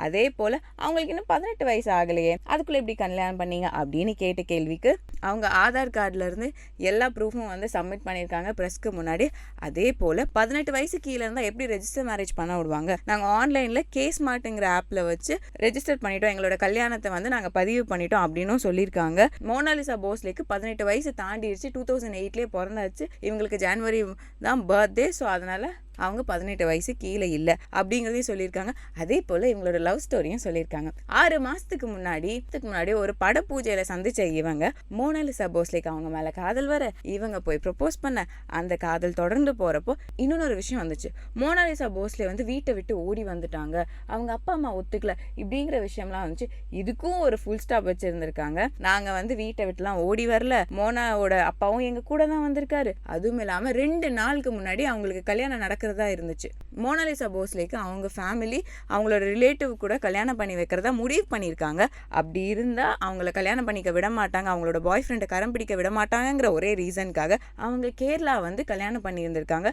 அதே போல் அவங்களுக்கு இன்னும் 18 வயசு ஆகலையே, அதுக்குள்ளே எப்படி கல்யாணம் பண்ணீங்க அப்படின்னு கேட்ட கேள்விக்கு அவங்க ஆதார் கார்டிலேருந்து எல்லா ப்ரூஃபும் வந்து சப்மிட் பண்ணியிருக்காங்க ப்ரெஸ்க்கு முன்னாடி. அதே போல் 18 வயசு கீழே இருந்தால் எப்படி ரெஜிஸ்டர் மேரேஜ் பண்ண விடுவாங்க, நாங்கள் ஆன்லைனில் கேஸ்மார்ட்டுங்கிற ஆப்பில் வச்சு ரெஜிஸ்டர் பண்ணிட்டோம், எங்களோட கல்யாணத்தை வந்து நாங்கள் பதிவு பண்ணிட்டோம் அப்படின்னும் சொல்லியிருக்காங்க. மோனாலிசா போஸ்லேக்கு 18 வயசு தாண்டிடுச்சு, 2008 பிறந்தாச்சு, இவங்களுக்கு ஜனவரி தான் பர்த்டே. ஸோ அதனால் அவங்க 18 வயசு கீழே இல்லை அப்படிங்கிறதையும் சொல்லியிருக்காங்க. அதே போல் இவங்களோட லவ் ஸ்டோரியும் சொல்லியிருக்காங்க. 6 மாதத்துக்கு முன்னாடி ஒரு பட பூஜையில் சந்திச்ச இவங்க மோனாலிசா போஸ்லேக்கு அவங்க மேலே காதல் வர இவங்க போய் ப்ரப்போஸ் பண்ண அந்த காதல் தொடர்ந்து போகிறப்போ இன்னொரு விஷயம் வந்துச்சு. மோனாலிசா போஸ்லே வந்து வீட்டை விட்டு ஓடி வந்துட்டாங்க, அவங்க அப்பா அம்மா ஒத்துக்கல இப்படிங்கிற விஷயம்லாம் வந்துச்சு. இதுக்கும் ஒரு ஃபுல் ஸ்டாப் வச்சுருந்துருக்காங்க. நாங்கள் வந்து வீட்டை விட்டுலாம் ஓடி வரல, மோனாவோட அப்பாவும் எங்கள் கூட தான் வந்திருக்காரு, அதுவும் இல்லாமல் 2 நாளுக்கு முன்னாடி அவங்களுக்கு கல்யாணம் நடக்கிறதா இருந்துச்சு. மோனாலிசா போஸ்லேக்கு அவங்க ஃபேமிலி அவங்களோட ரிலேட்டிவ் கூட கல்யாணம் பண்ணி வைக்கிறதா முடிவு பண்ணியிருக்காங்க. அப்படி இருந்தால் அவங்கள கல்யாணம் பண்ணிக்க விட மாட்டாங்க, அவங்களோட பாய் ஃப்ரெண்டை கரம் பிடிக்க விட மாட்டாங்கிற ஒரே ரீசனுக்காக அவங்க கேரளா வந்து கல்யாணம் பண்ணியிருந்திருக்காங்க.